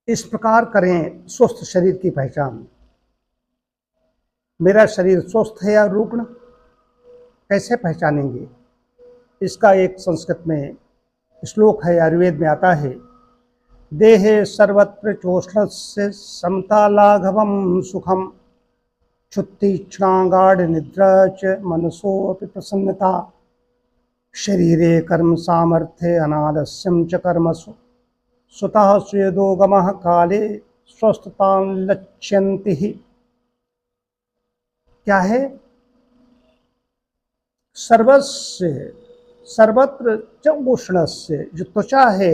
इस प्रकार करें स्वस्थ शरीर की पहचान। मेरा शरीर स्वस्थ है या रुग्ण, कैसे पहचानेंगे? इसका एक संस्कृत में श्लोक है, आयुर्वेद में आता है, देहे सर्वत्र चोष्णस्य समता लाघवम सुखम क्षुत्तीक्ष्णा गाढ़ निद्रा च मनसोऽपि प्रसन्नता शरीरे कर्म सामर्थ्ये अनालस्यं च कर्मसु स्वतः स्वेदो गमः काले स्वस्थतां लक्ष्यन्ति ही। क्या है? सर्वस्य सर्वत्र च उष्णस्य, जो त्वचा है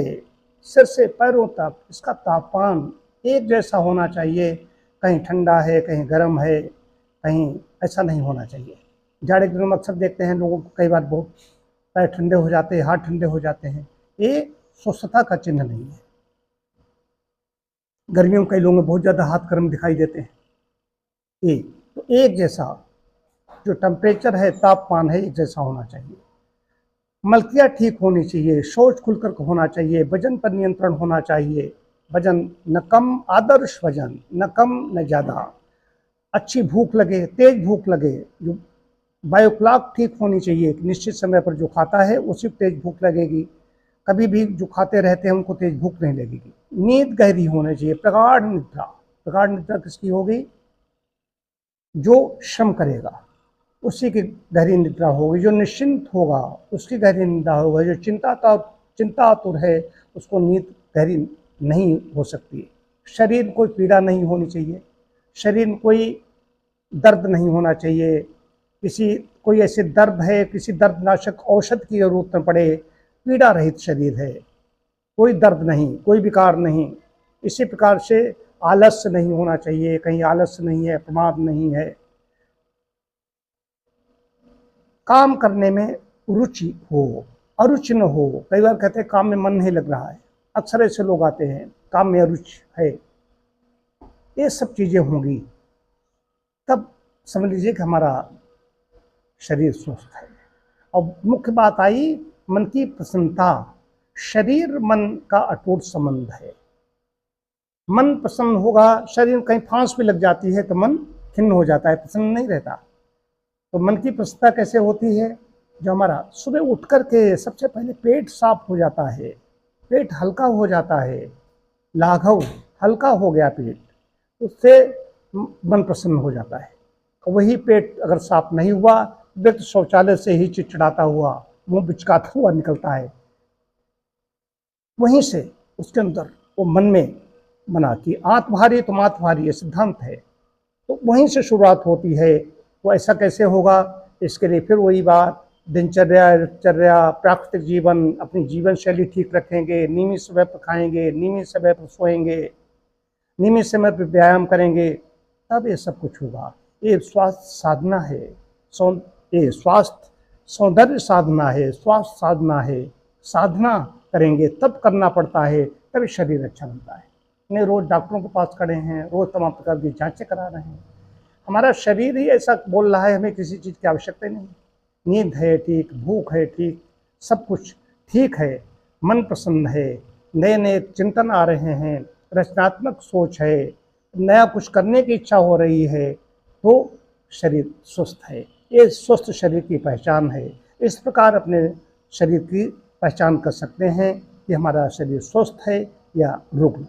सिर से पैरों तक, इसका तापमान एक जैसा होना चाहिए। कहीं ठंडा है, कहीं गर्म है, कहीं ऐसा नहीं होना चाहिए। जाड़े के दिनों में अक्सर देखते हैं लोगों को कई बार बहुत पैर ठंडे हो जाते हैं, हाथ ठंडे हो जाते हैं। ये स्वस्थता का चिन्ह नहीं है। गर्मियों में कई लोगों में बहुत ज़्यादा हाथ गर्म दिखाई देते हैं। तो एक जैसा जो टेम्परेचर है, तापमान है, एक जैसा होना चाहिए। मलकियाँ ठीक होनी चाहिए, शौच खुलकर होना चाहिए, वजन पर नियंत्रण होना चाहिए। वजन न कम, आदर्श वजन न कम न ज़्यादा। अच्छी भूख लगे, तेज भूख लगे, जो बायो क्लॉक ठीक होनी चाहिए कि निश्चित समय पर जो खाता है उसी को तेज भूख लगेगी। कभी भी जो खाते रहते हैं उनको तेज भूख नहीं लगेगी। नींद गहरी होनी चाहिए, प्रगाढ़ निद्रा। प्रगाढ़ निद्रा किसकी होगी? जो श्रम करेगा उसी की गहरी निद्रा होगी। जो निश्चिंत होगा उसकी गहरी निद्रा होगी। जो चिंतातुर है उसको नींद गहरी नहीं हो सकती। शरीर में कोई पीड़ा नहीं होनी चाहिए, शरीर में कोई दर्द नहीं होना चाहिए। कोई ऐसे दर्द है, किसी दर्दनाशक औषध की जरूरत न पड़े, पीड़ा रहित शरीर है, कोई दर्द नहीं, कोई विकार नहीं। इसी प्रकार से आलस्य नहीं होना चाहिए, कहीं आलस्य नहीं है, प्रमाद नहीं है। काम करने में रुचि हो, अरुचि न हो। कई बार कहते हैं काम में मन नहीं लग रहा है, अक्सर ऐसे लोग आते हैं, काम में अरुचि है। ये सब चीज़ें होंगी तब समझ लीजिए कि हमारा शरीर स्वस्थ है। और मुख्य बात आई मन की प्रसन्नता। शरीर मन का अटूट संबंध है। मन प्रसन्न होगा, शरीर कहीं फांस भी लग जाती है तो मन खिन्न हो जाता है, प्रसन्न नहीं रहता। तो मन की प्रसन्नता कैसे होती है? जो हमारा सुबह उठ कर के सबसे पहले पेट साफ हो जाता है, पेट हल्का हो जाता है, लाघव हल्का हो गया पेट, उससे मन प्रसन्न हो जाता है। वही पेट अगर साफ नहीं हुआ, व्यक्ति शौचालय से ही चिड़चिड़ाता हुआ, मुंह बिचकाता हुआ निकलता है। वहीं से उसके अंदर वो मन में बना कि आंत भारी तो मात भारी, ये सिद्धांत है। तो वहीं से शुरुआत होती है। तो ऐसा कैसे होगा? इसके लिए फिर वही बात, दिनचर्या, प्राकृतिक जीवन, अपनी जीवन शैली ठीक रखेंगे, नियमित समय पर खाएंगे, नियमित समय पर सोएंगे, नियमित समय पर व्यायाम करेंगे, तब ये सब कुछ होगा। ये स्वास्थ्य साधना है, ये स्वास्थ्य सौंदर्य साधना है, स्वास्थ्य साधना है। साधना करेंगे तब करना पड़ता है, तभी शरीर अच्छा बनता है। नहीं रोज़ डॉक्टरों के पास खड़े हैं, रोज़ तमाम प्रकार की जांचें करा रहे हैं। हमारा शरीर ही ऐसा बोल रहा है, हमें किसी चीज़ की आवश्यकता नहीं। नींद है ठीक, भूख है ठीक, सब कुछ ठीक है, मन प्रसन्न है, नए नए चिंतन आ रहे हैं, रचनात्मक सोच है, नया कुछ करने की इच्छा हो रही है, तो शरीर स्वस्थ है। ये स्वस्थ शरीर की पहचान है। इस प्रकार अपने शरीर की पहचान कर सकते हैं कि हमारा शरीर स्वस्थ है या रुग्ण।